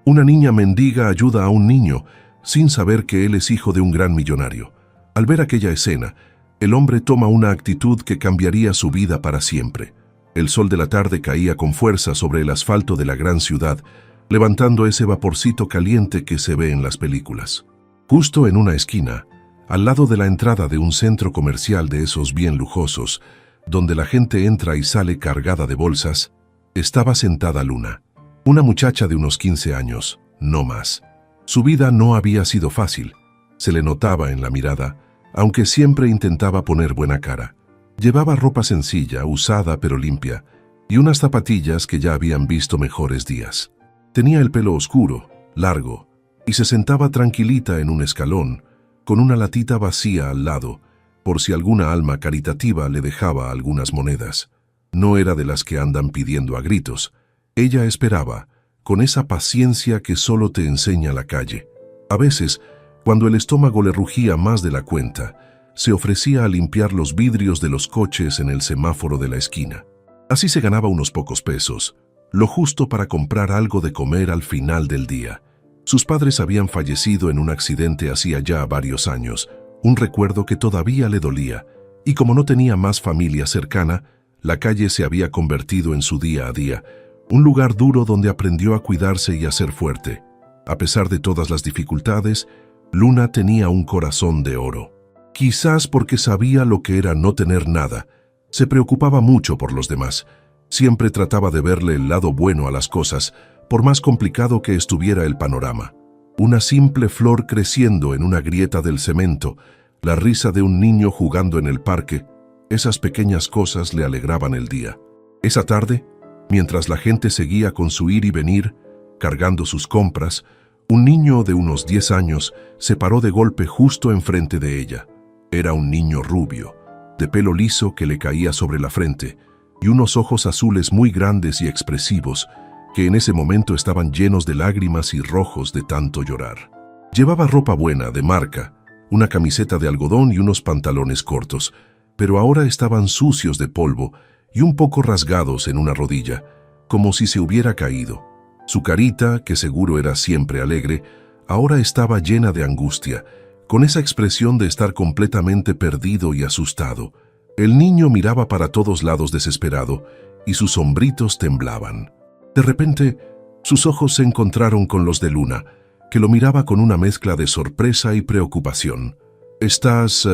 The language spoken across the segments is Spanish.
Una niña mendiga ayuda a un niño sin saber que él es hijo de un gran millonario. Al ver aquella escena, el hombre toma una actitud que cambiaría su vida para siempre. El sol de la tarde caía con fuerza sobre el asfalto de la gran ciudad, levantando ese vaporcito caliente que se ve en las películas. Justo en una esquina, al lado de la entrada de un centro comercial de esos bien lujosos, donde la gente entra y sale cargada de bolsas, estaba sentada Luna. Una muchacha de unos 15 años, no más. Su vida no había sido fácil. Se le notaba en la mirada, aunque siempre intentaba poner buena cara. Llevaba ropa sencilla, usada pero limpia, y unas zapatillas que ya habían visto mejores días. Tenía el pelo oscuro, largo, y se sentaba tranquilita en un escalón, con una latita vacía al lado, por si alguna alma caritativa le dejaba algunas monedas. No era de las que andan pidiendo a gritos. Ella esperaba, con esa paciencia que solo te enseña la calle. A veces, cuando el estómago le rugía más de la cuenta, se ofrecía a limpiar los vidrios de los coches en el semáforo de la esquina. Así se ganaba unos pocos pesos, lo justo para comprar algo de comer al final del día. Sus padres habían fallecido en un accidente hacía ya varios años, un recuerdo que todavía le dolía, y como no tenía más familia cercana, la calle se había convertido en su día a día, un lugar duro donde aprendió a cuidarse y a ser fuerte. A pesar de todas las dificultades, Luna tenía un corazón de oro. Quizás porque sabía lo que era no tener nada, se preocupaba mucho por los demás. Siempre trataba de verle el lado bueno a las cosas, por más complicado que estuviera el panorama. Una simple flor creciendo en una grieta del cemento, la risa de un niño jugando en el parque, esas pequeñas cosas le alegraban el día. Esa tarde, mientras la gente seguía con su ir y venir, cargando sus compras, un niño de unos 10 años se paró de golpe justo enfrente de ella. Era un niño rubio, de pelo liso que le caía sobre la frente, y unos ojos azules muy grandes y expresivos, que en ese momento estaban llenos de lágrimas y rojos de tanto llorar. Llevaba ropa buena, de marca, una camiseta de algodón y unos pantalones cortos, pero ahora estaban sucios de polvo y un poco rasgados en una rodilla, como si se hubiera caído. Su carita, que seguro era siempre alegre, ahora estaba llena de angustia, con esa expresión de estar completamente perdido y asustado. El niño miraba para todos lados desesperado, y sus hombritos temblaban. De repente, sus ojos se encontraron con los de Luna, que lo miraba con una mezcla de sorpresa y preocupación. ¿Estás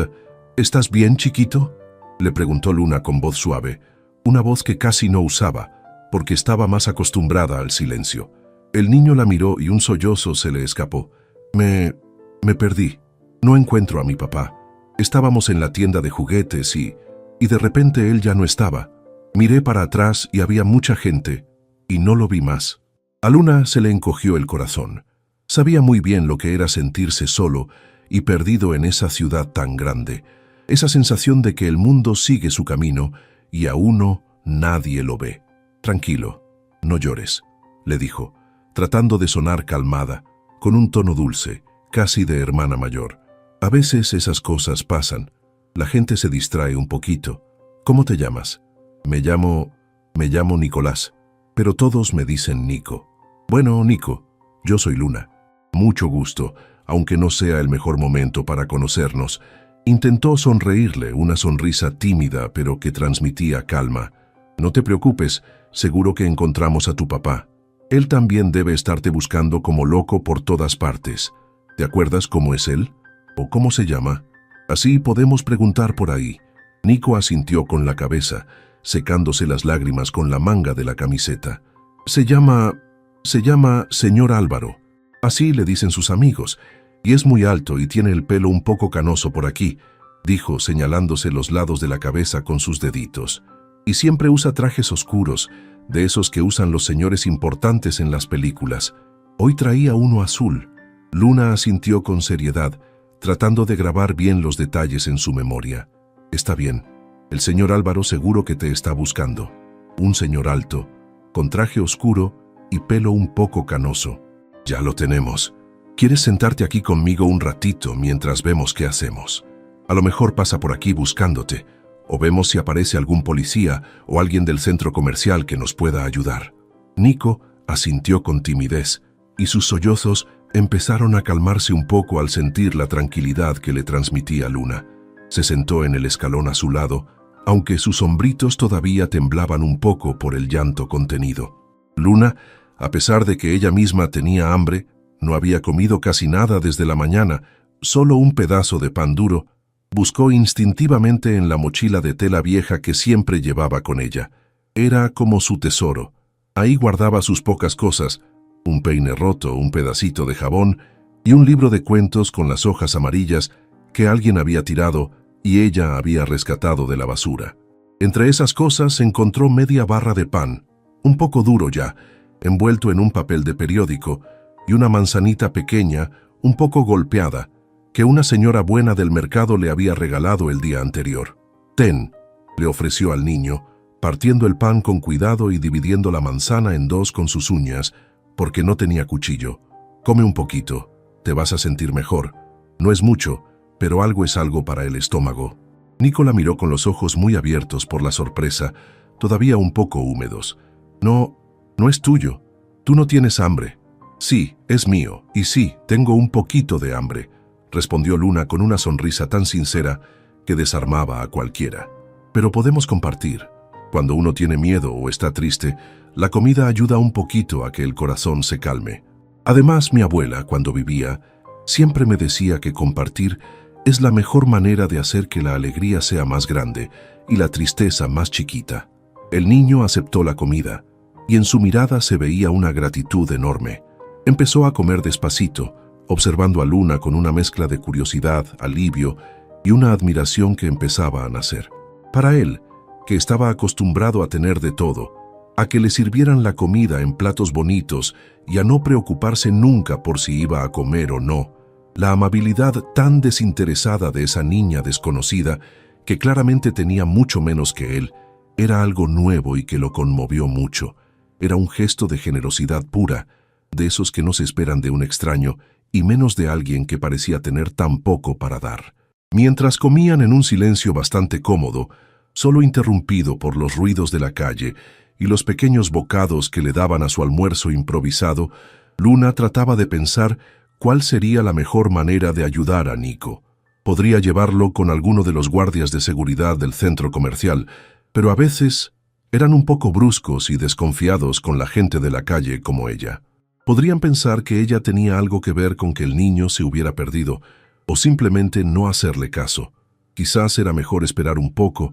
bien, chiquito?», le preguntó Luna con voz suave, una voz que casi no usaba, porque estaba más acostumbrada al silencio. El niño la miró y un sollozo se le escapó. Me perdí. No encuentro a mi papá. Estábamos en la tienda de juguetes y de repente él ya no estaba. Miré para atrás y había mucha gente, y no lo vi más». A Luna se le encogió el corazón. Sabía muy bien lo que era sentirse solo y perdido en esa ciudad tan grande. Esa sensación de que el mundo sigue su camino y a uno nadie lo ve. «Tranquilo, no llores», le dijo, tratando de sonar calmada, con un tono dulce, casi de hermana mayor. «A veces esas cosas pasan. La gente se distrae un poquito. ¿Cómo te llamas?» Me llamo Nicolás, pero todos me dicen Nico». «Bueno, Nico, yo soy Luna. Mucho gusto, aunque no sea el mejor momento para conocernos». Intentó sonreírle, una sonrisa tímida pero que transmitía calma. «No te preocupes, seguro que encontramos a tu papá. Él también debe estarte buscando como loco por todas partes. ¿Te acuerdas cómo es él? ¿O cómo se llama? Así podemos preguntar por ahí». Nico asintió con la cabeza, secándose las lágrimas con la manga de la camiseta. Se llama Señor Álvaro. Así le dicen sus amigos, y es muy alto y tiene el pelo un poco canoso por aquí», dijo señalándose los lados de la cabeza con sus deditos. «Y siempre usa trajes oscuros, de esos que usan los señores importantes en las películas. Hoy traía uno azul». Luna asintió con seriedad, tratando de grabar bien los detalles en su memoria. «Está bien. El señor Álvaro seguro que te está buscando. Un señor alto, con traje oscuro y pelo un poco canoso. Ya lo tenemos. ¿Quieres sentarte aquí conmigo un ratito mientras vemos qué hacemos? A lo mejor pasa por aquí buscándote, o vemos si aparece algún policía o alguien del centro comercial que nos pueda ayudar». Nico asintió con timidez, y sus sollozos empezaron a calmarse un poco al sentir la tranquilidad que le transmitía Luna. Se sentó en el escalón a su lado, aunque sus hombritos todavía temblaban un poco por el llanto contenido. Luna, a pesar de que ella misma tenía hambre, no había comido casi nada desde la mañana, solo un pedazo de pan duro, buscó instintivamente en la mochila de tela vieja que siempre llevaba con ella. Era como su tesoro. Ahí guardaba sus pocas cosas, un peine roto, un pedacito de jabón y un libro de cuentos con las hojas amarillas que alguien había tirado y ella había rescatado de la basura. Entre esas cosas encontró media barra de pan, un poco duro ya, envuelto en un papel de periódico, y una manzanita pequeña, un poco golpeada, que una señora buena del mercado le había regalado el día anterior. «Ten», le ofreció al niño, partiendo el pan con cuidado y dividiendo la manzana en dos con sus uñas, porque no tenía cuchillo. «Come un poquito, te vas a sentir mejor. No es mucho, pero algo es algo para el estómago». Nico la miró con los ojos muy abiertos por la sorpresa, todavía un poco húmedos. «No es tuyo. Tú no tienes hambre». «Sí, es mío, y sí, tengo un poquito de hambre», respondió Luna con una sonrisa tan sincera que desarmaba a cualquiera. «Pero podemos compartir. Cuando uno tiene miedo o está triste, la comida ayuda un poquito a que el corazón se calme. Además, mi abuela, cuando vivía, siempre me decía que compartir es la mejor manera de hacer que la alegría sea más grande y la tristeza más chiquita». El niño aceptó la comida, y en su mirada se veía una gratitud enorme. Empezó a comer despacito, observando a Luna con una mezcla de curiosidad, alivio y una admiración que empezaba a nacer. Para él, que estaba acostumbrado a tener de todo, a que le sirvieran la comida en platos bonitos y a no preocuparse nunca por si iba a comer o no, la amabilidad tan desinteresada de esa niña desconocida, que claramente tenía mucho menos que él, era algo nuevo y que lo conmovió mucho. Era un gesto de generosidad pura, de esos que no se esperan de un extraño y menos de alguien que parecía tener tan poco para dar. Mientras comían en un silencio bastante cómodo, solo interrumpido por los ruidos de la calle y los pequeños bocados que le daban a su almuerzo improvisado, Luna trataba de pensar cuál sería la mejor manera de ayudar a Nico. Podría llevarlo con alguno de los guardias de seguridad del centro comercial, pero a veces eran un poco bruscos y desconfiados con la gente de la calle como ella. Podrían pensar que ella tenía algo que ver con que el niño se hubiera perdido, o simplemente no hacerle caso. Quizás era mejor esperar un poco,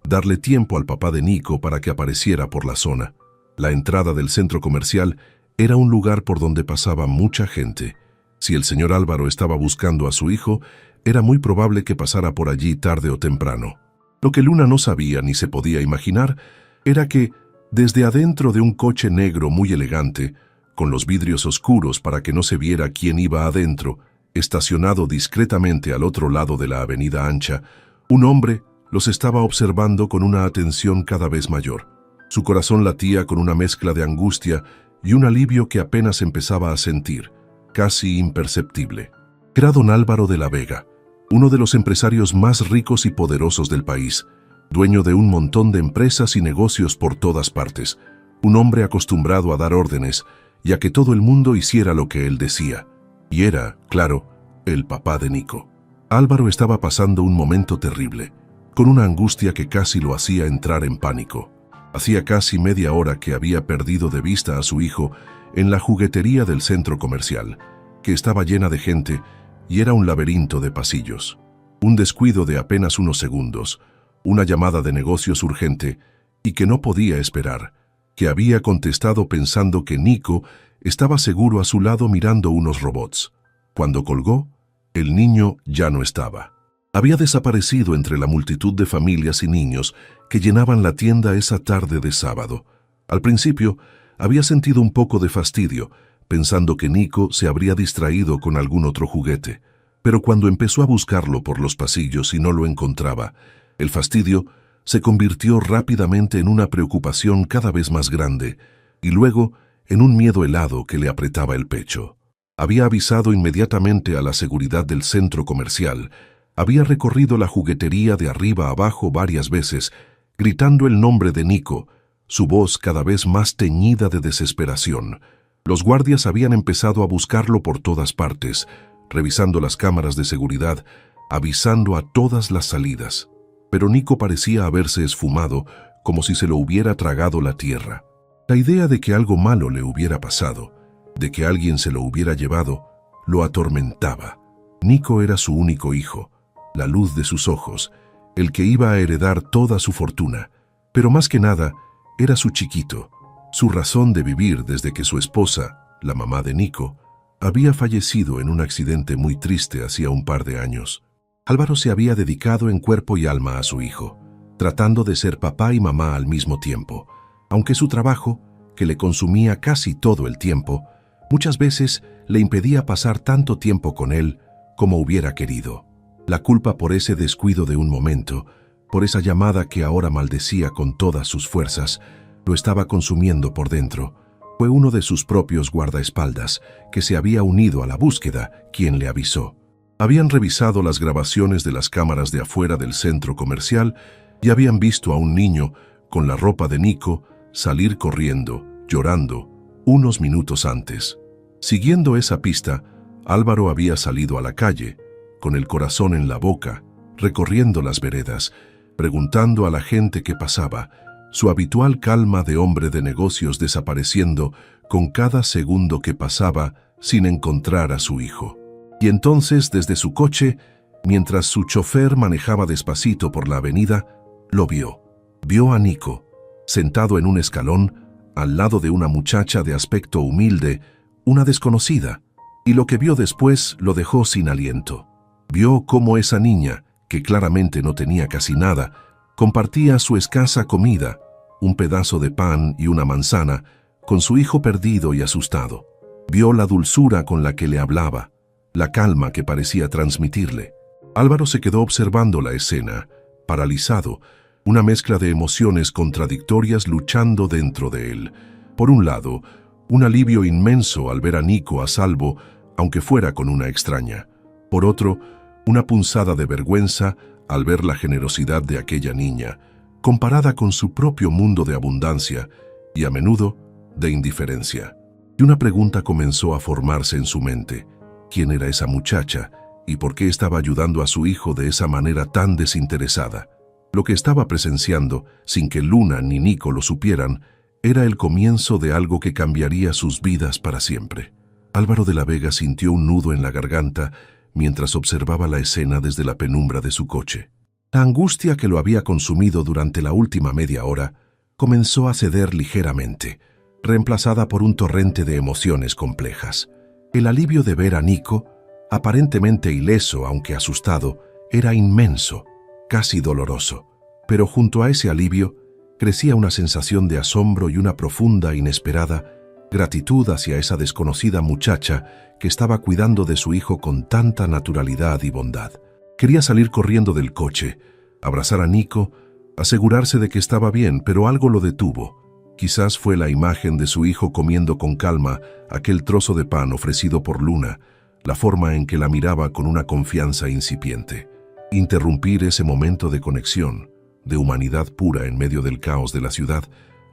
darle tiempo al papá de Nico para que apareciera por la zona. La entrada del centro comercial era un lugar por donde pasaba mucha gente. Si el señor Álvaro estaba buscando a su hijo, era muy probable que pasara por allí tarde o temprano. Lo que Luna no sabía ni se podía imaginar era que, desde adentro de un coche negro muy elegante, con los vidrios oscuros para que no se viera quién iba adentro, estacionado discretamente al otro lado de la avenida ancha, un hombre los estaba observando con una atención cada vez mayor. Su corazón latía con una mezcla de angustia y un alivio que apenas empezaba a sentir, casi imperceptible. Era don Álvaro de la Vega, uno de los empresarios más ricos y poderosos del país, dueño de un montón de empresas y negocios por todas partes, un hombre acostumbrado a dar órdenes y a que todo el mundo hiciera lo que él decía. Y era, claro, el papá de Nico. Álvaro estaba pasando un momento terrible, con una angustia que casi lo hacía entrar en pánico. Hacía casi media hora que había perdido de vista a su hijo en la juguetería del centro comercial, que estaba llena de gente y era un laberinto de pasillos. Un descuido de apenas unos segundos, una llamada de negocios urgente y que no podía esperar, que había contestado pensando que Nico estaba seguro a su lado mirando unos robots. Cuando colgó, el niño ya no estaba. Había desaparecido entre la multitud de familias y niños que llenaban la tienda esa tarde de sábado. Al principio, había sentido un poco de fastidio, pensando que Nico se habría distraído con algún otro juguete. Pero cuando empezó a buscarlo por los pasillos y no lo encontraba, el fastidio se convirtió rápidamente en una preocupación cada vez más grande y luego en un miedo helado que le apretaba el pecho. Había avisado inmediatamente a la seguridad del centro comercial, había recorrido la juguetería de arriba a abajo varias veces, gritando el nombre de Nico, su voz cada vez más teñida de desesperación. Los guardias habían empezado a buscarlo por todas partes, revisando las cámaras de seguridad, avisando a todas las salidas. Pero Nico parecía haberse esfumado, como si se lo hubiera tragado la tierra. La idea de que algo malo le hubiera pasado, de que alguien se lo hubiera llevado, lo atormentaba. Nico era su único hijo, la luz de sus ojos, el que iba a heredar toda su fortuna, pero más que nada, era su chiquito, su razón de vivir desde que su esposa, la mamá de Nico, había fallecido en un accidente muy triste hacía un par de años. Álvaro se había dedicado en cuerpo y alma a su hijo, tratando de ser papá y mamá al mismo tiempo, aunque su trabajo, que le consumía casi todo el tiempo, muchas veces le impedía pasar tanto tiempo con él como hubiera querido. La culpa por ese descuido de un momento, por esa llamada que ahora maldecía con todas sus fuerzas, lo estaba consumiendo por dentro. Fue uno de sus propios guardaespaldas, que se había unido a la búsqueda, quien le avisó. Habían revisado las grabaciones de las cámaras de afuera del centro comercial y habían visto a un niño, con la ropa de Nico, salir corriendo, llorando, unos minutos antes. Siguiendo esa pista, Álvaro había salido a la calle, con el corazón en la boca, recorriendo las veredas, preguntando a la gente que pasaba, su habitual calma de hombre de negocios desapareciendo con cada segundo que pasaba sin encontrar a su hijo. Y entonces, desde su coche, mientras su chofer manejaba despacito por la avenida, lo vio. Vio a Nico, sentado en un escalón, al lado de una muchacha de aspecto humilde, una desconocida, y lo que vio después lo dejó sin aliento. Vio cómo esa niña, que claramente no tenía casi nada, compartía su escasa comida, un pedazo de pan y una manzana, con su hijo perdido y asustado. Vio la dulzura con la que le hablaba, la calma que parecía transmitirle. Álvaro se quedó observando la escena, paralizado, una mezcla de emociones contradictorias luchando dentro de él. Por un lado, un alivio inmenso al ver a Nico a salvo, aunque fuera con una extraña. Por otro, una punzada de vergüenza al ver la generosidad de aquella niña, comparada con su propio mundo de abundancia y, a menudo, de indiferencia. Y una pregunta comenzó a formarse en su mente. ¿Quién era esa muchacha y por qué estaba ayudando a su hijo de esa manera tan desinteresada? Lo que estaba presenciando, sin que Luna ni Nico lo supieran, era el comienzo de algo que cambiaría sus vidas para siempre. Álvaro de la Vega sintió un nudo en la garganta mientras observaba la escena desde la penumbra de su coche. La angustia que lo había consumido durante la última media hora comenzó a ceder ligeramente, reemplazada por un torrente de emociones complejas. El alivio de ver a Nico, aparentemente ileso aunque asustado, era inmenso, casi doloroso. Pero junto a ese alivio, crecía una sensación de asombro y una profunda, inesperada gratitud hacia esa desconocida muchacha que estaba cuidando de su hijo con tanta naturalidad y bondad. Quería salir corriendo del coche, abrazar a Nico, asegurarse de que estaba bien, pero algo lo detuvo. Quizás fue la imagen de su hijo comiendo con calma aquel trozo de pan ofrecido por Luna, la forma en que la miraba con una confianza incipiente. Interrumpir ese momento de conexión, de humanidad pura en medio del caos de la ciudad,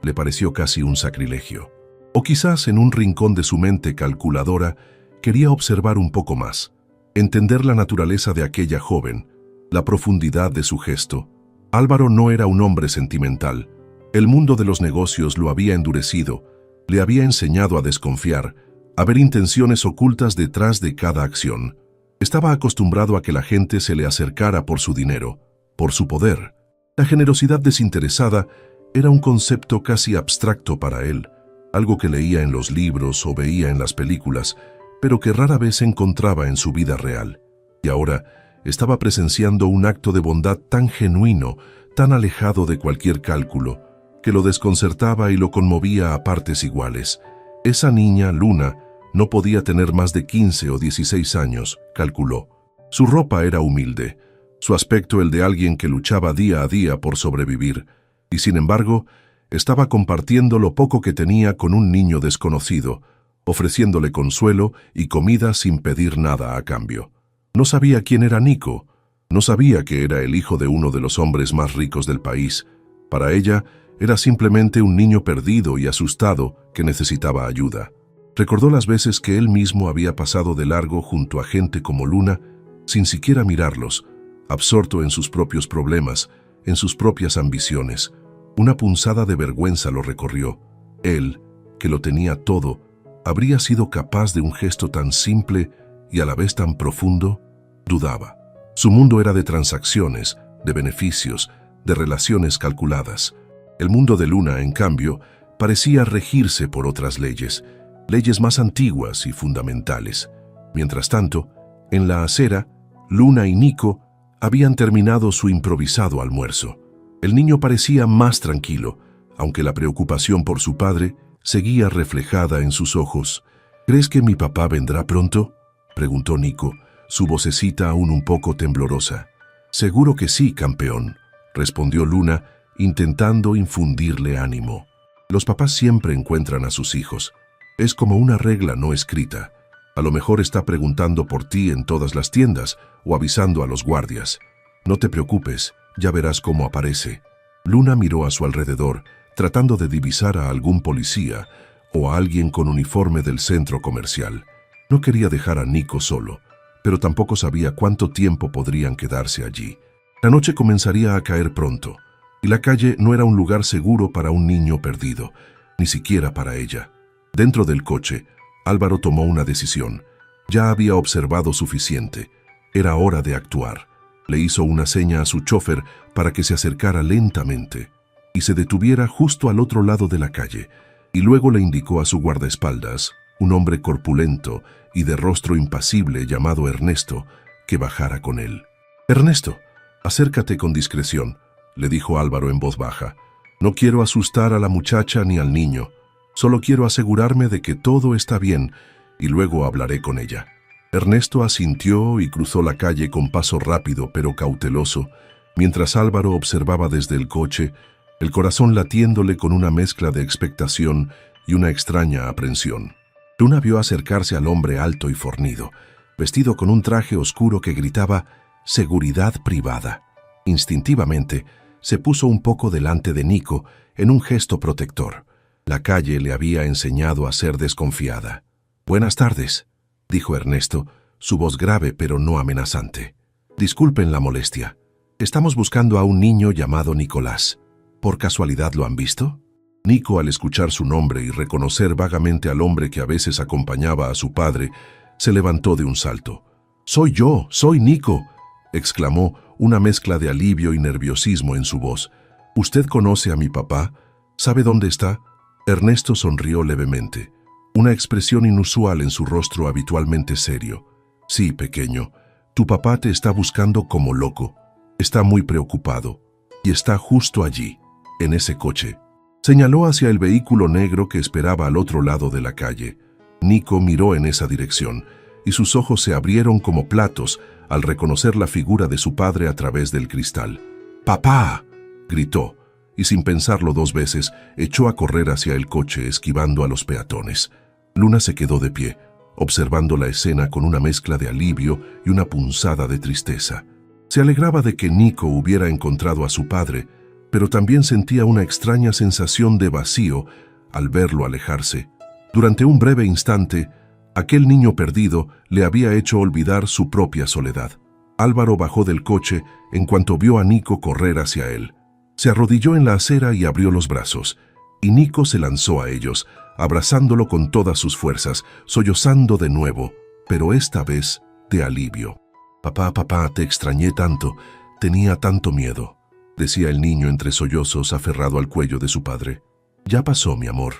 le pareció casi un sacrilegio. O quizás en un rincón de su mente calculadora quería observar un poco más, entender la naturaleza de aquella joven, la profundidad de su gesto. Álvaro no era un hombre sentimental. El mundo de los negocios lo había endurecido, le había enseñado a desconfiar, a ver intenciones ocultas detrás de cada acción. Estaba acostumbrado a que la gente se le acercara por su dinero, por su poder. La generosidad desinteresada era un concepto casi abstracto para él, algo que leía en los libros o veía en las películas, pero que rara vez encontraba en su vida real. Y ahora estaba presenciando un acto de bondad tan genuino, tan alejado de cualquier cálculo, que lo desconcertaba y lo conmovía a partes iguales. Esa niña, Luna, no podía tener más de 15 o 16 años, calculó. Su ropa era humilde, su aspecto el de alguien que luchaba día a día por sobrevivir, y sin embargo, estaba compartiendo lo poco que tenía con un niño desconocido, ofreciéndole consuelo y comida sin pedir nada a cambio. No sabía quién era Nico, no sabía que era el hijo de uno de los hombres más ricos del país. Para ella, era simplemente un niño perdido y asustado que necesitaba ayuda. Recordó las veces que él mismo había pasado de largo junto a gente como Luna, sin siquiera mirarlos, absorto en sus propios problemas, en sus propias ambiciones. Una punzada de vergüenza lo recorrió. Él, que lo tenía todo, ¿habría sido capaz de un gesto tan simple y a la vez tan profundo? Dudaba. Su mundo era de transacciones, de beneficios, de relaciones calculadas. El mundo de Luna, en cambio, parecía regirse por otras leyes, leyes más antiguas y fundamentales. Mientras tanto, en la acera, Luna y Nico habían terminado su improvisado almuerzo. El niño parecía más tranquilo, aunque la preocupación por su padre seguía reflejada en sus ojos. ¿Crees que mi papá vendrá pronto?, preguntó Nico, su vocecita aún un poco temblorosa. Seguro que sí, campeón, respondió Luna, intentando infundirle ánimo. Los papás siempre encuentran a sus hijos. Es como una regla no escrita. A lo mejor está preguntando por ti en todas las tiendas o avisando a los guardias. No te preocupes, ya verás cómo aparece. Luna miró a su alrededor, tratando de divisar a algún policía o a alguien con uniforme del centro comercial. No quería dejar a Nico solo, pero tampoco sabía cuánto tiempo podrían quedarse allí. La noche comenzaría a caer pronto, y la calle no era un lugar seguro para un niño perdido, ni siquiera para ella. Dentro del coche, Álvaro tomó una decisión. Ya había observado suficiente. Era hora de actuar. Le hizo una seña a su chofer para que se acercara lentamente y se detuviera justo al otro lado de la calle, y luego le indicó a su guardaespaldas, un hombre corpulento y de rostro impasible llamado Ernesto, que bajara con él. «Ernesto, acércate con discreción», le dijo Álvaro en voz baja. «No quiero asustar a la muchacha ni al niño. Solo quiero asegurarme de que todo está bien y luego hablaré con ella». Ernesto asintió y cruzó la calle con paso rápido pero cauteloso, mientras Álvaro observaba desde el coche, el corazón latiéndole con una mezcla de expectación y una extraña aprensión. Luna vio acercarse al hombre alto y fornido, vestido con un traje oscuro que gritaba «seguridad privada». Instintivamente, se puso un poco delante de Nico en un gesto protector. La calle le había enseñado a ser desconfiada. «Buenas tardes», dijo Ernesto, su voz grave pero no amenazante. «Disculpen la molestia. Estamos buscando a un niño llamado Nicolás. ¿Por casualidad lo han visto?» Nico, al escuchar su nombre y reconocer vagamente al hombre que a veces acompañaba a su padre, se levantó de un salto. «Soy yo, soy Nico», exclamó, una mezcla de alivio y nerviosismo en su voz. «¿Usted conoce a mi papá? ¿Sabe dónde está?» Ernesto sonrió levemente, una expresión inusual en su rostro habitualmente serio. «Sí, pequeño, tu papá te está buscando como loco. Está muy preocupado y está justo allí, en ese coche». Señaló hacia el vehículo negro que esperaba al otro lado de la calle. Nico miró en esa dirección y sus ojos se abrieron como platos al reconocer la figura de su padre a través del cristal. «¡Papá!», gritó, y sin pensarlo dos veces, echó a correr hacia el coche esquivando a los peatones. Luna se quedó de pie, observando la escena con una mezcla de alivio y una punzada de tristeza. Se alegraba de que Nico hubiera encontrado a su padre, pero también sentía una extraña sensación de vacío al verlo alejarse. Durante un breve instante, aquel niño perdido le había hecho olvidar su propia soledad. Álvaro bajó del coche en cuanto vio a Nico correr hacia él. Se arrodilló en la acera y abrió los brazos, y Nico se lanzó a ellos, abrazándolo con todas sus fuerzas, sollozando de nuevo, pero esta vez de alivio. «Papá, papá, te extrañé tanto, tenía tanto miedo», decía el niño entre sollozos aferrado al cuello de su padre. «Ya pasó, mi amor,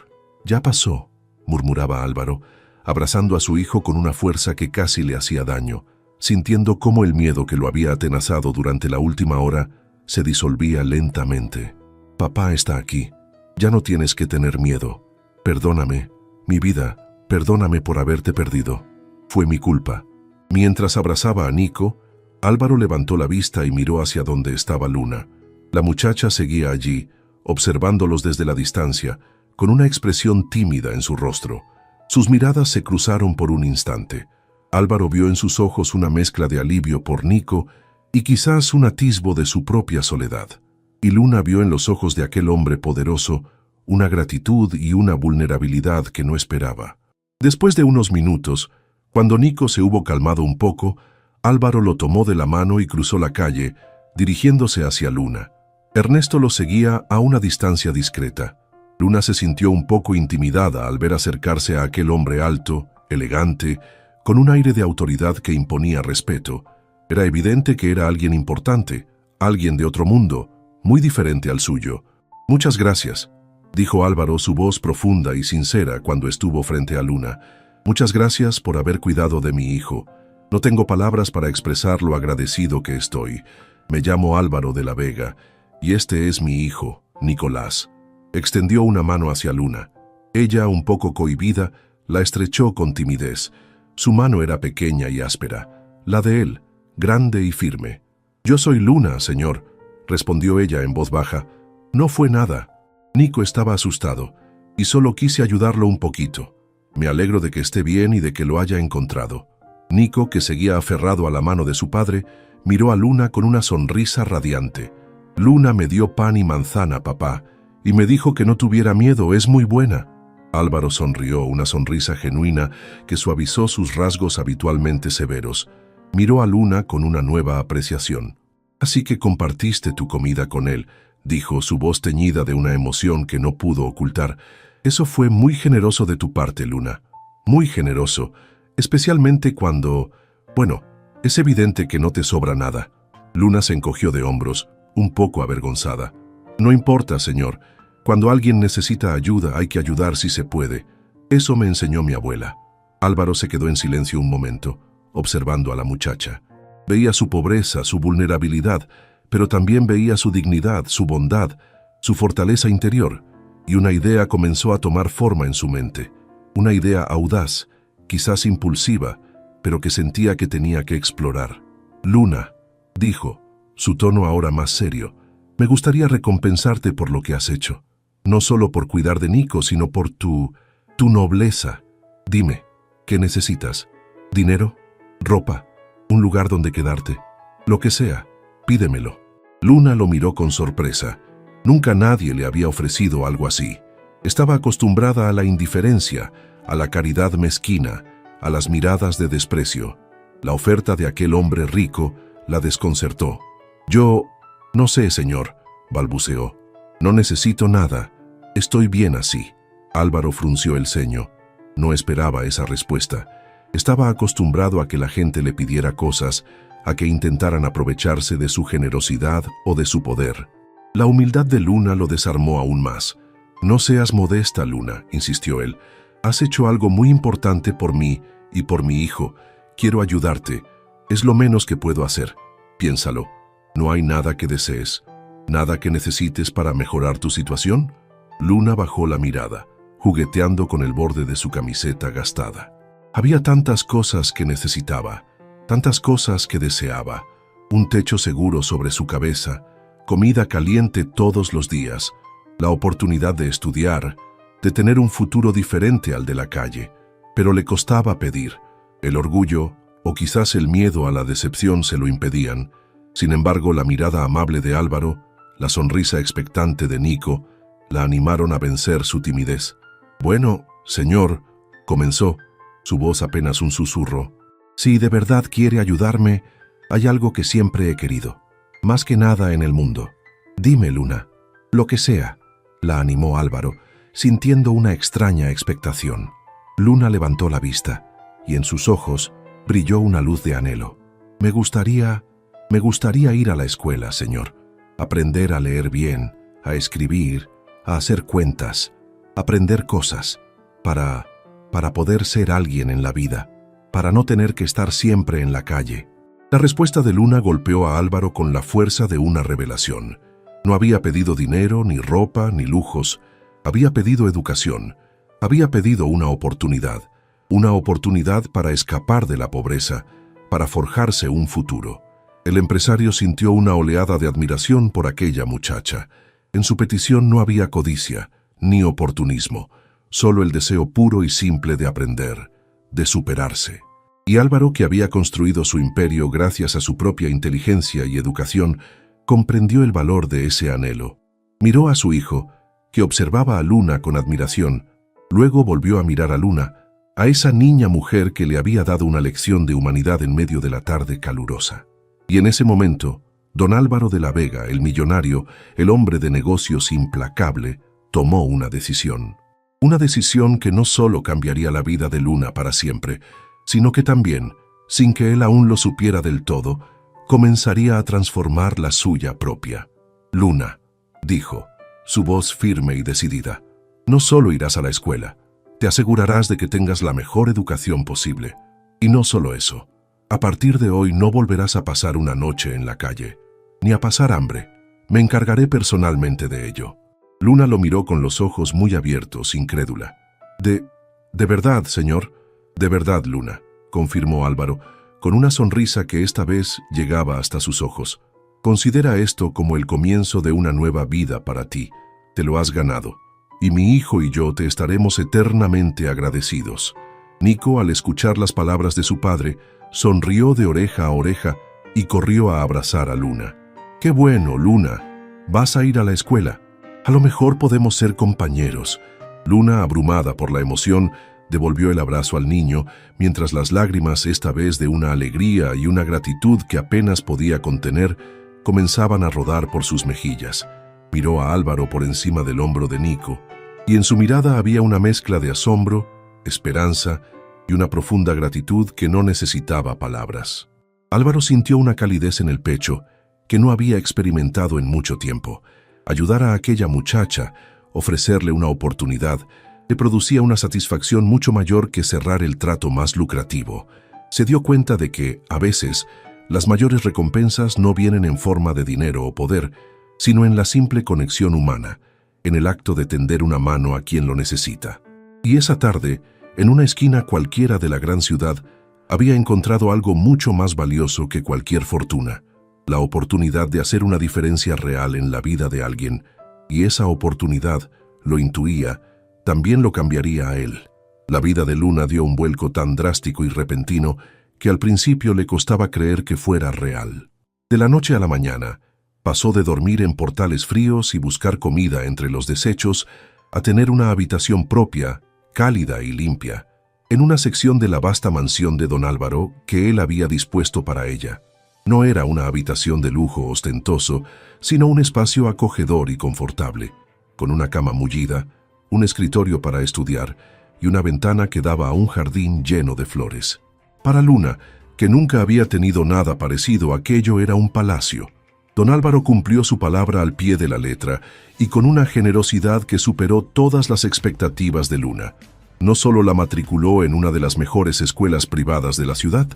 ya pasó», murmuraba Álvaro, abrazando a su hijo con una fuerza que casi le hacía daño, sintiendo cómo el miedo que lo había atenazado durante la última hora se disolvía lentamente. «Papá está aquí, ya no tienes que tener miedo. Perdóname, mi vida, perdóname por haberte perdido. Fue mi culpa». Mientras abrazaba a Nico, Álvaro levantó la vista y miró hacia donde estaba Luna. La muchacha seguía allí, observándolos desde la distancia, con una expresión tímida en su rostro. Sus miradas se cruzaron por un instante. Álvaro vio en sus ojos una mezcla de alivio por Nico y quizás un atisbo de su propia soledad. Y Luna vio en los ojos de aquel hombre poderoso una gratitud y una vulnerabilidad que no esperaba. Después de unos minutos, cuando Nico se hubo calmado un poco, Álvaro lo tomó de la mano y cruzó la calle, dirigiéndose hacia Luna. Ernesto lo seguía a una distancia discreta. Luna se sintió un poco intimidada al ver acercarse a aquel hombre alto, elegante, con un aire de autoridad que imponía respeto. Era evidente que era alguien importante, alguien de otro mundo, muy diferente al suyo. «Muchas gracias», dijo Álvaro, su voz profunda y sincera cuando estuvo frente a Luna. «Muchas gracias por haber cuidado de mi hijo. No tengo palabras para expresar lo agradecido que estoy. Me llamo Álvaro de la Vega, y este es mi hijo, Nicolás». Extendió una mano hacia Luna. Ella, un poco cohibida, la estrechó con timidez. Su mano era pequeña y áspera, la de él, grande y firme. «Yo soy Luna, señor», respondió ella en voz baja. «No fue nada». Nico estaba asustado, y solo quise ayudarlo un poquito. «Me alegro de que esté bien y de que lo haya encontrado». Nico, que seguía aferrado a la mano de su padre, miró a Luna con una sonrisa radiante. «Luna me dio pan y manzana, papá, y me dijo que no tuviera miedo, es muy buena». Álvaro sonrió, una sonrisa genuina que suavizó sus rasgos habitualmente severos. Miró a Luna con una nueva apreciación. «Así que compartiste tu comida con él», dijo, su voz teñida de una emoción que no pudo ocultar. «Eso fue muy generoso de tu parte, Luna. Muy generoso, especialmente cuando... Bueno, es evidente que no te sobra nada». Luna se encogió de hombros, un poco avergonzada. «No importa, señor. Cuando alguien necesita ayuda, hay que ayudar si se puede. Eso me enseñó mi abuela». Álvaro se quedó en silencio un momento, observando a la muchacha. Veía su pobreza, su vulnerabilidad, pero también veía su dignidad, su bondad, su fortaleza interior, y una idea comenzó a tomar forma en su mente. Una idea audaz, quizás impulsiva, pero que sentía que tenía que explorar. «Luna», dijo, su tono ahora más serio, «me gustaría recompensarte por lo que has hecho. No solo por cuidar de Nico, sino por tu nobleza. Dime, ¿qué necesitas? ¿Dinero? ¿Ropa? ¿Un lugar donde quedarte? Lo que sea, pídemelo». Luna lo miró con sorpresa. Nunca nadie le había ofrecido algo así. Estaba acostumbrada a la indiferencia, a la caridad mezquina, a las miradas de desprecio. La oferta de aquel hombre rico la desconcertó. «Yo no sé, señor», balbuceó. «No necesito nada. Estoy bien así». Álvaro frunció el ceño. No esperaba esa respuesta. Estaba acostumbrado a que la gente le pidiera cosas, a que intentaran aprovecharse de su generosidad o de su poder. La humildad de Luna lo desarmó aún más. «No seas modesta, Luna», insistió él. «Has hecho algo muy importante por mí y por mi hijo. Quiero ayudarte. Es lo menos que puedo hacer. Piénsalo. ¿No hay nada que desees? ¿Nada que necesites para mejorar tu situación?» Luna bajó la mirada, jugueteando con el borde de su camiseta gastada. Había tantas cosas que necesitaba, tantas cosas que deseaba. Un techo seguro sobre su cabeza, comida caliente todos los días, la oportunidad de estudiar, de tener un futuro diferente al de la calle. Pero le costaba pedir. El orgullo, o quizás el miedo a la decepción se lo impedían. Sin embargo, la mirada amable de Álvaro, la sonrisa expectante de Nico, la animaron a vencer su timidez. «Bueno, señor», comenzó, su voz apenas un susurro. «Si de verdad quiere ayudarme, hay algo que siempre he querido, más que nada en el mundo. Dime, Luna, lo que sea», la animó Álvaro, sintiendo una extraña expectación. Luna levantó la vista, y en sus ojos brilló una luz de anhelo. Me gustaría ir a la escuela, señor. Aprender a leer bien, a escribir, a hacer cuentas, aprender cosas, para poder ser alguien en la vida, para no tener que estar siempre en la calle». La respuesta de Luna golpeó a Álvaro con la fuerza de una revelación. No había pedido dinero, ni ropa, ni lujos. Había pedido educación. Había pedido una oportunidad para escapar de la pobreza, para forjarse un futuro. El empresario sintió una oleada de admiración por aquella muchacha. En su petición no había codicia, ni oportunismo, solo el deseo puro y simple de aprender, de superarse. Y Álvaro, que había construido su imperio gracias a su propia inteligencia y educación, comprendió el valor de ese anhelo. Miró a su hijo, que observaba a Luna con admiración, luego volvió a mirar a Luna, a esa niña mujer que le había dado una lección de humanidad en medio de la tarde calurosa. Y en ese momento, don Álvaro de la Vega, el millonario, el hombre de negocios implacable, tomó una decisión. Una decisión que no solo cambiaría la vida de Luna para siempre, sino que también, sin que él aún lo supiera del todo, comenzaría a transformar la suya propia. «Luna», dijo, su voz firme y decidida, «no solo irás a la escuela, te asegurarás de que tengas la mejor educación posible. Y no solo eso, a partir de hoy no volverás a pasar una noche en la calle, ni a pasar hambre. Me encargaré personalmente de ello». Luna lo miró con los ojos muy abiertos, incrédula. ¿De verdad, señor?» «De verdad, Luna», confirmó Álvaro, con una sonrisa que esta vez llegaba hasta sus ojos. «Considera esto como el comienzo de una nueva vida para ti. Te lo has ganado. Y mi hijo y yo te estaremos eternamente agradecidos». Nico, al escuchar las palabras de su padre, sonrió de oreja a oreja y corrió a abrazar a Luna. «Qué bueno, Luna. Vas a ir a la escuela. A lo mejor podemos ser compañeros». Luna, abrumada por la emoción, devolvió el abrazo al niño, mientras las lágrimas, esta vez de una alegría y una gratitud que apenas podía contener, comenzaban a rodar por sus mejillas. Miró a Álvaro por encima del hombro de Nico, y en su mirada había una mezcla de asombro, esperanza y una profunda gratitud que no necesitaba palabras. Álvaro sintió una calidez en el pecho que no había experimentado en mucho tiempo. Ayudar a aquella muchacha, ofrecerle una oportunidad, le producía una satisfacción mucho mayor que cerrar el trato más lucrativo. Se dio cuenta de que, a veces, las mayores recompensas no vienen en forma de dinero o poder, sino en la simple conexión humana, en el acto de tender una mano a quien lo necesita. Y esa tarde, en una esquina cualquiera de la gran ciudad, había encontrado algo mucho más valioso que cualquier fortuna: la oportunidad de hacer una diferencia real en la vida de alguien, y esa oportunidad, lo intuía, también lo cambiaría a él. La vida de Luna dio un vuelco tan drástico y repentino que al principio le costaba creer que fuera real. De la noche a la mañana, pasó de dormir en portales fríos y buscar comida entre los desechos a tener una habitación propia, cálida y limpia, en una sección de la vasta mansión de don Álvaro que él había dispuesto para ella. No era una habitación de lujo ostentoso, sino un espacio acogedor y confortable, con una cama mullida, un escritorio para estudiar y una ventana que daba a un jardín lleno de flores. Para Luna, que nunca había tenido nada parecido, aquello era un palacio. Don Álvaro cumplió su palabra al pie de la letra y con una generosidad que superó todas las expectativas de Luna. No solo la matriculó en una de las mejores escuelas privadas de la ciudad,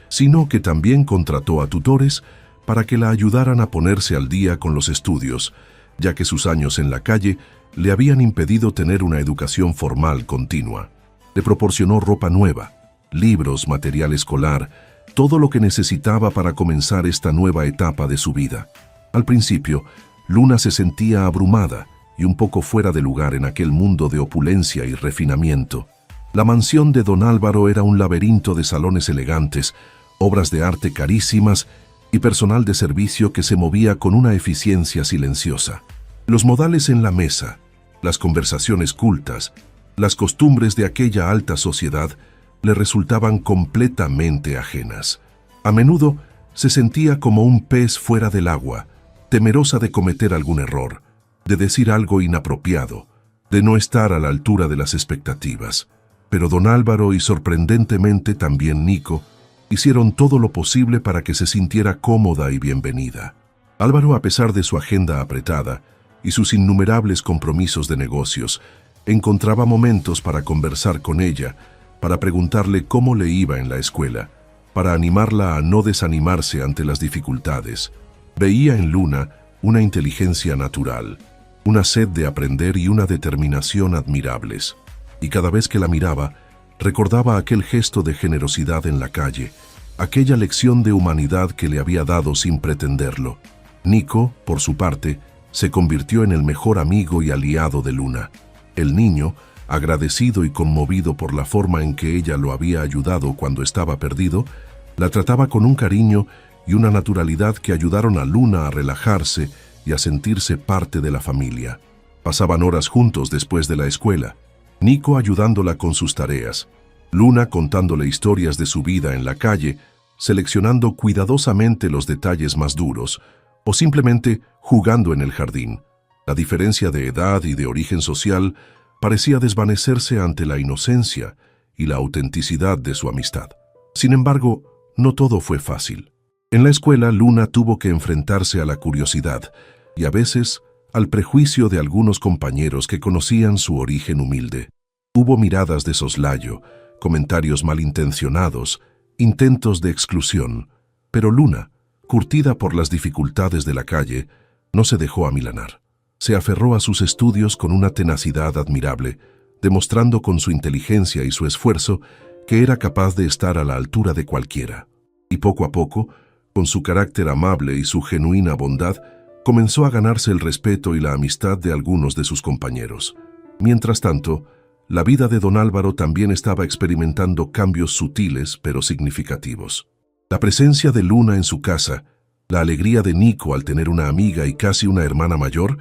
sino que también contrató a tutores para que la ayudaran a ponerse al día con los estudios, ya que sus años en la calle le habían impedido tener una educación formal continua. Le proporcionó ropa nueva, libros, material escolar, todo lo que necesitaba para comenzar esta nueva etapa de su vida. Al principio, Luna se sentía abrumada y un poco fuera de lugar en aquel mundo de opulencia y refinamiento. La mansión de don Álvaro era un laberinto de salones elegantes, obras de arte carísimas y personal de servicio que se movía con una eficiencia silenciosa. Los modales en la mesa, las conversaciones cultas, las costumbres de aquella alta sociedad le resultaban completamente ajenas. A menudo se sentía como un pez fuera del agua, temerosa de cometer algún error, de decir algo inapropiado, de no estar a la altura de las expectativas. Pero don Álvaro y sorprendentemente también Nico hicieron todo lo posible para que se sintiera cómoda y bienvenida. Álvaro, a pesar de su agenda apretada y sus innumerables compromisos de negocios, encontraba momentos para conversar con ella, para preguntarle cómo le iba en la escuela, para animarla a no desanimarse ante las dificultades. Veía en Luna una inteligencia natural, una sed de aprender y una determinación admirables. Y cada vez que la miraba, recordaba aquel gesto de generosidad en la calle, aquella lección de humanidad que le había dado sin pretenderlo. Nico, por su parte, se convirtió en el mejor amigo y aliado de Luna. El niño, agradecido y conmovido por la forma en que ella lo había ayudado cuando estaba perdido, la trataba con un cariño y una naturalidad que ayudaron a Luna a relajarse y a sentirse parte de la familia. Pasaban horas juntos después de la escuela, Nico ayudándola con sus tareas, Luna contándole historias de su vida en la calle, seleccionando cuidadosamente los detalles más duros, o simplemente jugando en el jardín. La diferencia de edad y de origen social parecía desvanecerse ante la inocencia y la autenticidad de su amistad. Sin embargo, no todo fue fácil. En la escuela, Luna tuvo que enfrentarse a la curiosidad y a veces al prejuicio de algunos compañeros que conocían su origen humilde. Hubo miradas de soslayo, comentarios malintencionados, intentos de exclusión, pero Luna, curtida por las dificultades de la calle, no se dejó amilanar. Se aferró a sus estudios con una tenacidad admirable, demostrando con su inteligencia y su esfuerzo que era capaz de estar a la altura de cualquiera. Y poco a poco, con su carácter amable y su genuina bondad, comenzó a ganarse el respeto y la amistad de algunos de sus compañeros. Mientras tanto, la vida de don Álvaro también estaba experimentando cambios sutiles pero significativos. La presencia de Luna en su casa, la alegría de Nico al tener una amiga y casi una hermana mayor,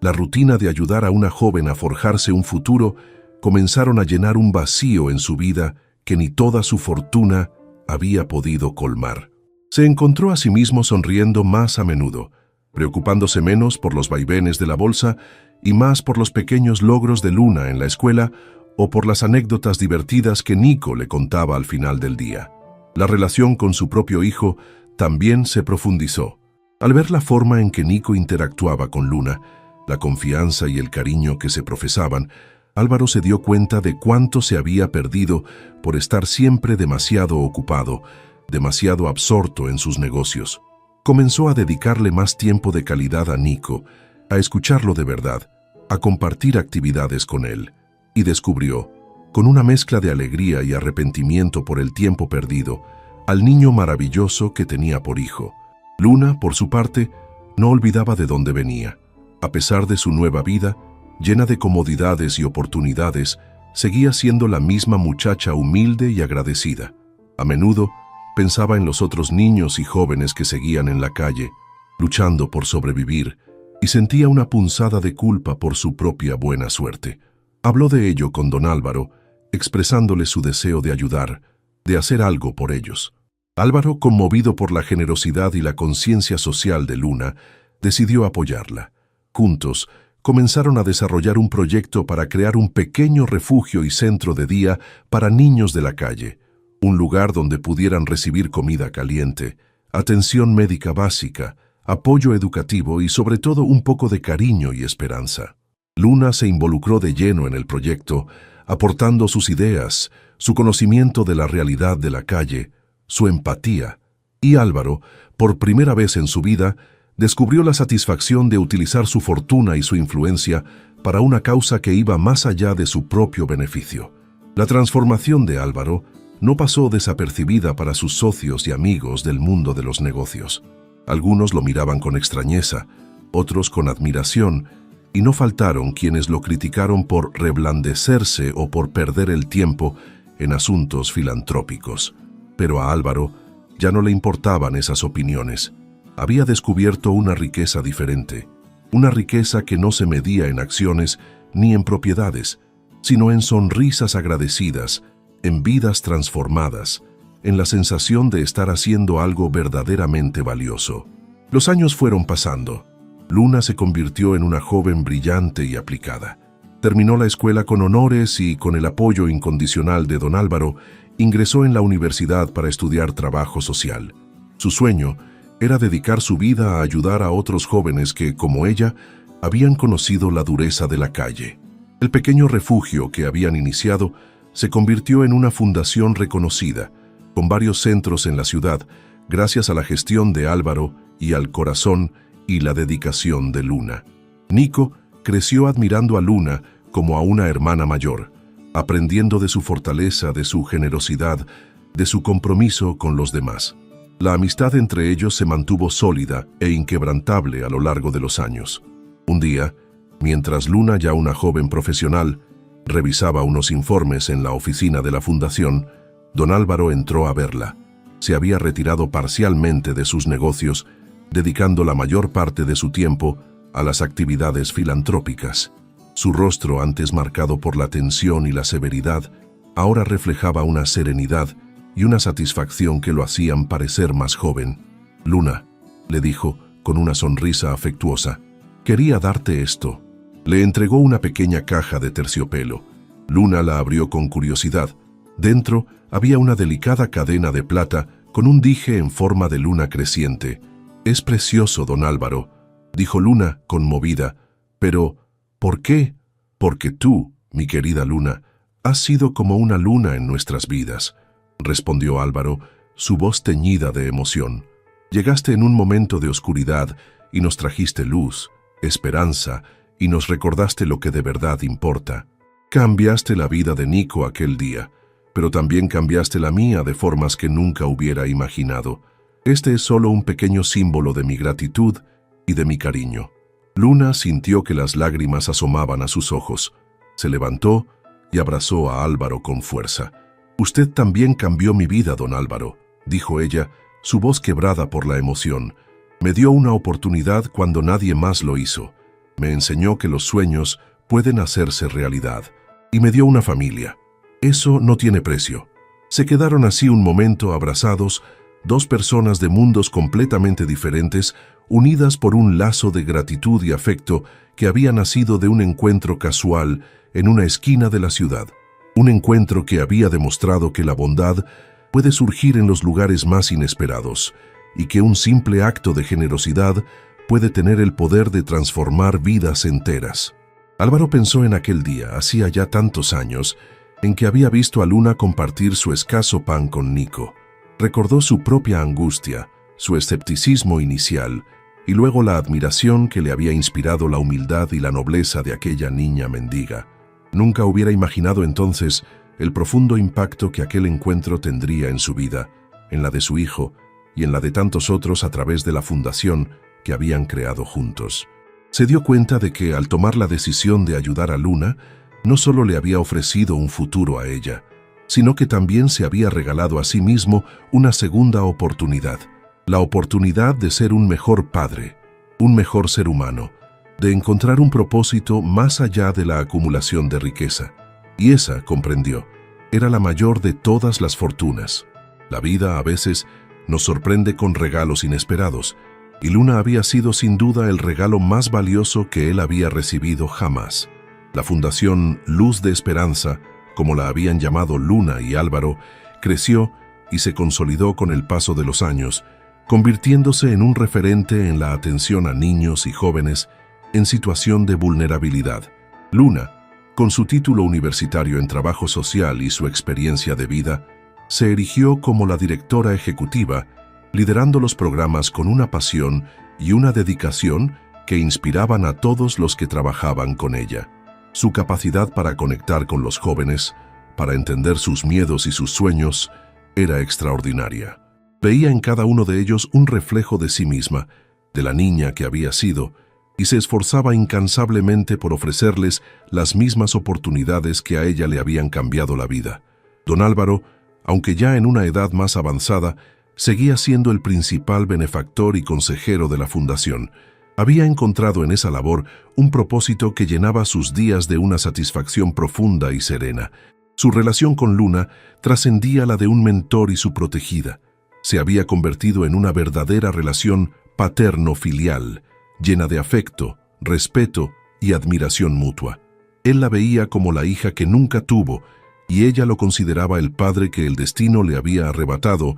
la rutina de ayudar a una joven a forjarse un futuro, comenzaron a llenar un vacío en su vida que ni toda su fortuna había podido colmar. Se encontró a sí mismo sonriendo más a menudo, preocupándose menos por los vaivenes de la bolsa y más por los pequeños logros de Luna en la escuela o por las anécdotas divertidas que Nico le contaba al final del día. La relación con su propio hijo también se profundizó. Al ver la forma en que Nico interactuaba con Luna, la confianza y el cariño que se profesaban, Álvaro se dio cuenta de cuánto se había perdido por estar siempre demasiado ocupado, demasiado absorto en sus negocios. Comenzó a dedicarle más tiempo de calidad a Nico, a escucharlo de verdad, a compartir actividades con él, y descubrió, con una mezcla de alegría y arrepentimiento por el tiempo perdido, al niño maravilloso que tenía por hijo. Luna, por su parte, no olvidaba de dónde venía. A pesar de su nueva vida, llena de comodidades y oportunidades, seguía siendo la misma muchacha humilde y agradecida. A menudo, pensaba en los otros niños y jóvenes que seguían en la calle, luchando por sobrevivir, y sentía una punzada de culpa por su propia buena suerte. Habló de ello con don Álvaro, expresándole su deseo de ayudar, de hacer algo por ellos. Álvaro, conmovido por la generosidad y la conciencia social de Luna, decidió apoyarla. Juntos, comenzaron a desarrollar un proyecto para crear un pequeño refugio y centro de día para niños de la calle, un lugar donde pudieran recibir comida caliente, atención médica básica, apoyo educativo y sobre todo un poco de cariño y esperanza. Luna se involucró de lleno en el proyecto, aportando sus ideas, su conocimiento de la realidad de la calle, su empatía, y Álvaro, por primera vez en su vida, descubrió la satisfacción de utilizar su fortuna y su influencia para una causa que iba más allá de su propio beneficio. La transformación de Álvaro no pasó desapercibida para sus socios y amigos del mundo de los negocios. Algunos lo miraban con extrañeza, otros con admiración, y no faltaron quienes lo criticaron por reblandecerse o por perder el tiempo en asuntos filantrópicos. Pero a Álvaro ya no le importaban esas opiniones. Había descubierto una riqueza diferente, una riqueza que no se medía en acciones ni en propiedades, sino en sonrisas agradecidas, en vidas transformadas, en la sensación de estar haciendo algo verdaderamente valioso. Los años fueron pasando. Luna se convirtió en una joven brillante y aplicada. Terminó la escuela con honores y, con el apoyo incondicional de don Álvaro, ingresó en la universidad para estudiar trabajo social. Su sueño era dedicar su vida a ayudar a otros jóvenes que, como ella, habían conocido la dureza de la calle. El pequeño refugio que habían iniciado se convirtió en una fundación reconocida, con varios centros en la ciudad, gracias a la gestión de Álvaro y al corazón y la dedicación de Luna. Nico creció admirando a Luna como a una hermana mayor, aprendiendo de su fortaleza, de su generosidad, de su compromiso con los demás. La amistad entre ellos se mantuvo sólida e inquebrantable a lo largo de los años. Un día, mientras Luna, ya una joven profesional, revisaba unos informes en la oficina de la fundación, don Álvaro entró a verla. Se había retirado parcialmente de sus negocios, dedicando la mayor parte de su tiempo a las actividades filantrópicas. Su rostro, antes marcado por la tensión y la severidad, ahora reflejaba una serenidad y una satisfacción que lo hacían parecer más joven. «Luna», le dijo con una sonrisa afectuosa, «quería darte esto». Le entregó una pequeña caja de terciopelo. Luna la abrió con curiosidad. Dentro había una delicada cadena de plata con un dije en forma de luna creciente. «Es precioso, don Álvaro», dijo Luna, conmovida. «Pero, ¿por qué?» «Porque tú, mi querida Luna, has sido como una luna en nuestras vidas», respondió Álvaro, su voz teñida de emoción. «Llegaste en un momento de oscuridad y nos trajiste luz, esperanza, y nos recordaste lo que de verdad importa. Cambiaste la vida de Nico aquel día, pero también cambiaste la mía de formas que nunca hubiera imaginado. Este es solo un pequeño símbolo de mi gratitud y de mi cariño». Luna sintió que las lágrimas asomaban a sus ojos. Se levantó y abrazó a Álvaro con fuerza. «Usted también cambió mi vida, don Álvaro», dijo ella, su voz quebrada por la emoción. «Me dio una oportunidad cuando nadie más lo hizo. Me enseñó que los sueños pueden hacerse realidad. Y me dio una familia. Eso no tiene precio». Se quedaron así un momento abrazados, dos personas de mundos completamente diferentes, unidas por un lazo de gratitud y afecto que había nacido de un encuentro casual en una esquina de la ciudad. Un encuentro que había demostrado que la bondad puede surgir en los lugares más inesperados y que un simple acto de generosidad puede tener el poder de transformar vidas enteras. Álvaro pensó en aquel día, hacía ya tantos años, en que había visto a Luna compartir su escaso pan con Nico. Recordó su propia angustia, su escepticismo inicial, y luego la admiración que le había inspirado la humildad y la nobleza de aquella niña mendiga. Nunca hubiera imaginado entonces el profundo impacto que aquel encuentro tendría en su vida, en la de su hijo y en la de tantos otros a través de la fundación que habían creado juntos. Se dio cuenta de que, al tomar la decisión de ayudar a Luna, no solo le había ofrecido un futuro a ella, sino que también se había regalado a sí mismo una segunda oportunidad, la oportunidad de ser un mejor padre, un mejor ser humano, de encontrar un propósito más allá de la acumulación de riqueza. Y esa, comprendió, era la mayor de todas las fortunas. La vida a veces nos sorprende con regalos inesperados, y Luna había sido sin duda el regalo más valioso que él había recibido jamás. La Fundación Luz de Esperanza, como la habían llamado Luna y Álvaro, creció y se consolidó con el paso de los años, convirtiéndose en un referente en la atención a niños y jóvenes en situación de vulnerabilidad. Luna, con su título universitario en trabajo social y su experiencia de vida, se erigió como la directora ejecutiva, liderando los programas con una pasión y una dedicación que inspiraban a todos los que trabajaban con ella. Su capacidad para conectar con los jóvenes, para entender sus miedos y sus sueños, era extraordinaria. Veía en cada uno de ellos un reflejo de sí misma, de la niña que había sido, y se esforzaba incansablemente por ofrecerles las mismas oportunidades que a ella le habían cambiado la vida. Don Álvaro, aunque ya en una edad más avanzada, seguía siendo el principal benefactor y consejero de la fundación. Había encontrado en esa labor un propósito que llenaba sus días de una satisfacción profunda y serena. Su relación con Luna trascendía la de un mentor y su protegida. Se había convertido en una verdadera relación paterno-filial, llena de afecto, respeto y admiración mutua. Él la veía como la hija que nunca tuvo, y ella lo consideraba el padre que el destino le había arrebatado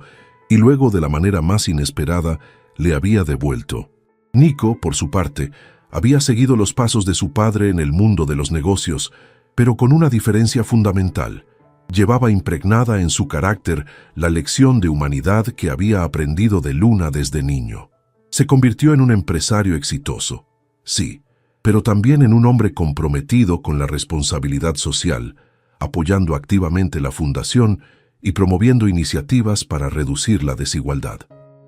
y luego, de la manera más inesperada, le había devuelto. Nico, por su parte, había seguido los pasos de su padre en el mundo de los negocios, pero con una diferencia fundamental. Llevaba impregnada en su carácter la lección de humanidad que había aprendido de Luna desde niño. Se convirtió en un empresario exitoso, sí, pero también en un hombre comprometido con la responsabilidad social, apoyando activamente la fundación y promoviendo iniciativas para reducir la desigualdad.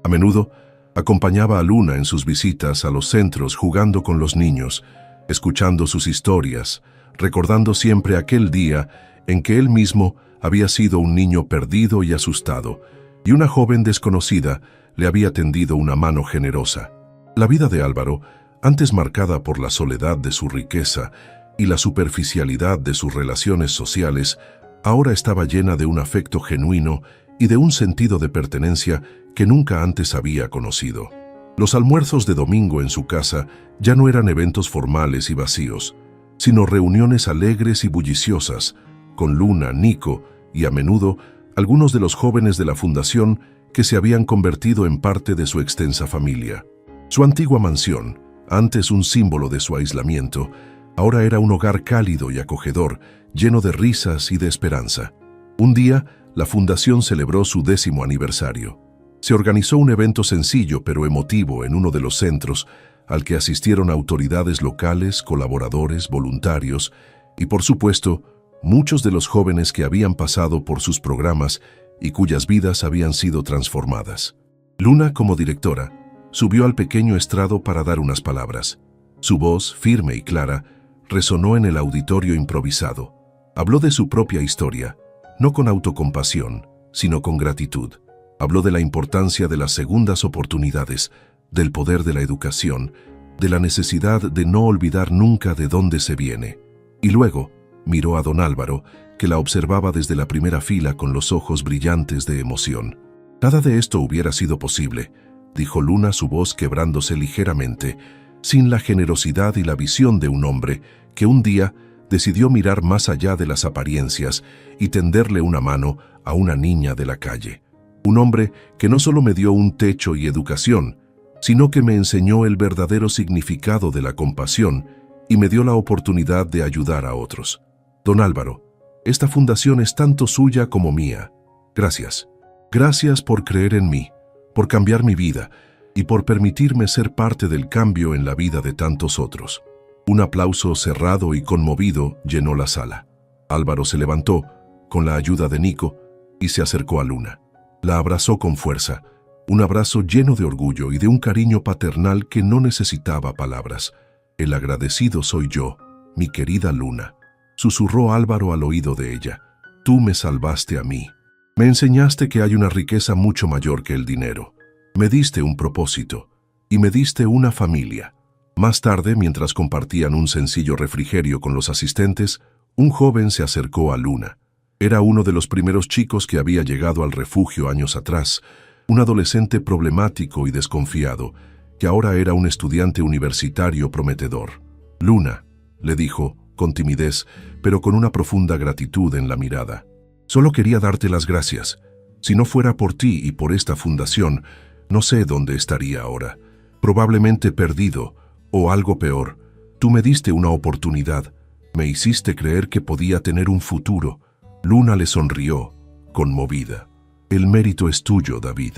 A menudo, acompañaba a Luna en sus visitas a los centros jugando con los niños, escuchando sus historias, recordando siempre aquel día en que él mismo había sido un niño perdido y asustado, y una joven desconocida le había tendido una mano generosa. La vida de Álvaro, antes marcada por la soledad de su riqueza y la superficialidad de sus relaciones sociales, ahora estaba llena de un afecto genuino y de un sentido de pertenencia que nunca antes había conocido. Los almuerzos de domingo en su casa ya no eran eventos formales y vacíos, sino reuniones alegres y bulliciosas, con Luna, Nico y a menudo algunos de los jóvenes de la fundación que se habían convertido en parte de su extensa familia. Su antigua mansión, antes un símbolo de su aislamiento, ahora era un hogar cálido y acogedor, lleno de risas y de esperanza. Un día, la fundación celebró su 10º aniversario. Se organizó un evento sencillo pero emotivo en uno de los centros, al que asistieron autoridades locales, colaboradores, voluntarios y, por supuesto, muchos de los jóvenes que habían pasado por sus programas y cuyas vidas habían sido transformadas. Luna, como directora, subió al pequeño estrado para dar unas palabras. Su voz, firme y clara, resonó en el auditorio improvisado. Habló de su propia historia, no con autocompasión, sino con gratitud. Habló de la importancia de las segundas oportunidades, del poder de la educación, de la necesidad de no olvidar nunca de dónde se viene. Y luego miró a don Álvaro, que la observaba desde la primera fila con los ojos brillantes de emoción. Nada de esto hubiera sido posible, dijo Luna, su voz quebrándose ligeramente, sin la generosidad y la visión de un hombre que un día decidió mirar más allá de las apariencias y tenderle una mano a una niña de la calle. Un hombre que no solo me dio un techo y educación, sino que me enseñó el verdadero significado de la compasión y me dio la oportunidad de ayudar a otros. Don Álvaro, esta fundación es tanto suya como mía. Gracias. Gracias por creer en mí, por cambiar mi vida y por permitirme ser parte del cambio en la vida de tantos otros. Un aplauso cerrado y conmovido llenó la sala. Álvaro se levantó, con la ayuda de Nico, y se acercó a Luna. La abrazó con fuerza, un abrazo lleno de orgullo y de un cariño paternal que no necesitaba palabras. El agradecido soy yo, mi querida Luna, susurró Álvaro al oído de ella. Tú me salvaste a mí. Me enseñaste que hay una riqueza mucho mayor que el dinero. Me diste un propósito y me diste una familia. Más tarde, mientras compartían un sencillo refrigerio con los asistentes, un joven se acercó a Luna. Era uno de los primeros chicos que había llegado al refugio años atrás, un adolescente problemático y desconfiado, que ahora era un estudiante universitario prometedor. Luna, le dijo, con timidez, pero con una profunda gratitud en la mirada. Solo quería darte las gracias. Si no fuera por ti y por esta fundación, no sé dónde estaría ahora. Probablemente perdido, o algo peor. Tú me diste una oportunidad. Me hiciste creer que podía tener un futuro. Luna le sonrió, conmovida. El mérito es tuyo, David.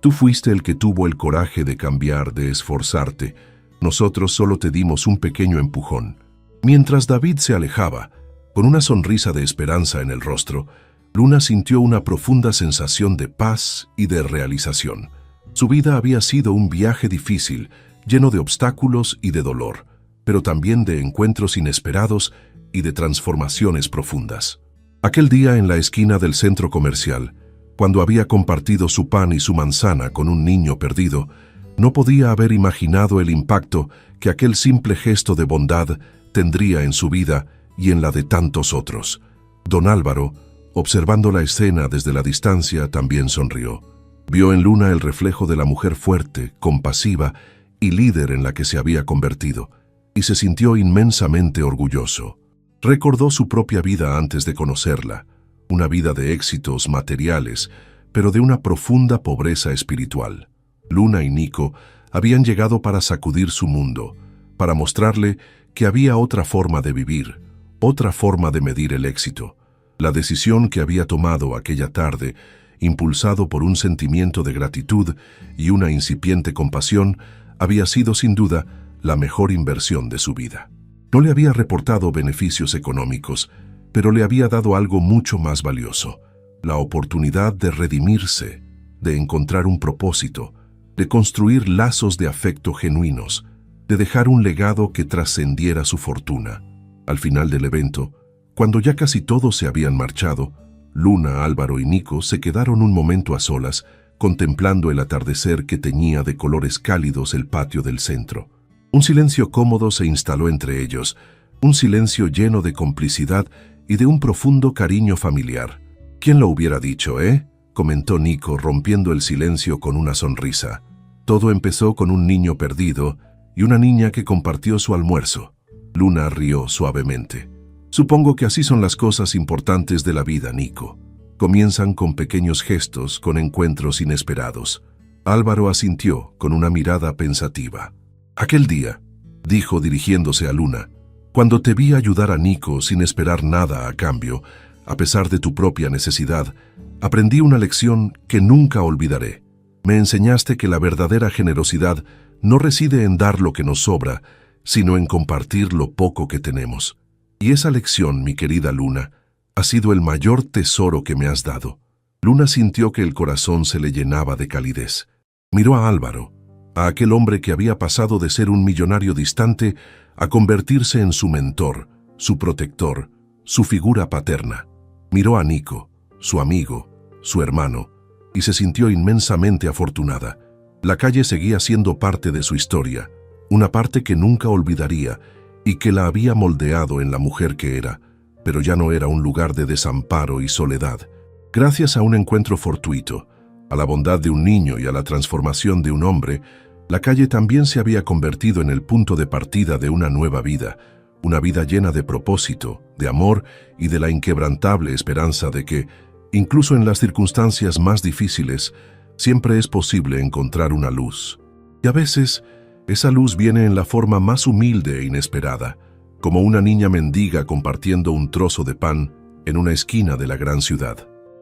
Tú fuiste el que tuvo el coraje de cambiar, de esforzarte. Nosotros solo te dimos un pequeño empujón. Mientras David se alejaba, con una sonrisa de esperanza en el rostro, Luna sintió una profunda sensación de paz y de realización. Su vida había sido un viaje difícil, lleno de obstáculos y de dolor, pero también de encuentros inesperados y de transformaciones profundas. Aquel día en la esquina del centro comercial, cuando había compartido su pan y su manzana con un niño perdido, no podía haber imaginado el impacto que aquel simple gesto de bondad tendría en su vida y en la de tantos otros. Don Álvaro, observando la escena desde la distancia, también sonrió. Vio en Luna el reflejo de la mujer fuerte, compasiva y líder en la que se había convertido, y se sintió inmensamente orgulloso. Recordó su propia vida antes de conocerla, una vida de éxitos materiales, pero de una profunda pobreza espiritual. Luna y Nico habían llegado para sacudir su mundo, para mostrarle que había otra forma de vivir, otra forma de medir el éxito. La decisión que había tomado aquella tarde, impulsado por un sentimiento de gratitud y una incipiente compasión, había sido sin duda la mejor inversión de su vida. No le había reportado beneficios económicos, pero le había dado algo mucho más valioso, la oportunidad de redimirse, de encontrar un propósito, de construir lazos de afecto genuinos, de dejar un legado que trascendiera su fortuna. Al final del evento, cuando ya casi todos se habían marchado, Luna, Álvaro y Nico se quedaron un momento a solas, contemplando el atardecer que teñía de colores cálidos el patio del centro. Un silencio cómodo se instaló entre ellos, un silencio lleno de complicidad y de un profundo cariño familiar. ¿Quién lo hubiera dicho, comentó Nico, rompiendo el silencio con una sonrisa. Todo empezó con un niño perdido y una niña que compartió su almuerzo. Luna rió suavemente. Supongo que así son las cosas importantes de la vida, Nico. Comienzan con pequeños gestos, con encuentros inesperados. Álvaro asintió con una mirada pensativa. Aquel día, dijo dirigiéndose a Luna, cuando te vi ayudar a Nico sin esperar nada a cambio, a pesar de tu propia necesidad, aprendí una lección que nunca olvidaré. Me enseñaste que la verdadera generosidad no reside en dar lo que nos sobra, sino en compartir lo poco que tenemos. Y esa lección, mi querida Luna, ha sido el mayor tesoro que me has dado. Luna sintió que el corazón se le llenaba de calidez. Miró a Álvaro, a aquel hombre que había pasado de ser un millonario distante a convertirse en su mentor, su protector, su figura paterna. Miró a Nico, su amigo, su hermano, y se sintió inmensamente afortunada. La calle seguía siendo parte de su historia, una parte que nunca olvidaría y que la había moldeado en la mujer que era, pero ya no era un lugar de desamparo y soledad. Gracias a un encuentro fortuito, a la bondad de un niño y a la transformación de un hombre, la calle también se había convertido en el punto de partida de una nueva vida, una vida llena de propósito, de amor y de la inquebrantable esperanza de que, incluso en las circunstancias más difíciles, siempre es posible encontrar una luz. Y a veces, esa luz viene en la forma más humilde e inesperada, como una niña mendiga compartiendo un trozo de pan en una esquina de la gran ciudad.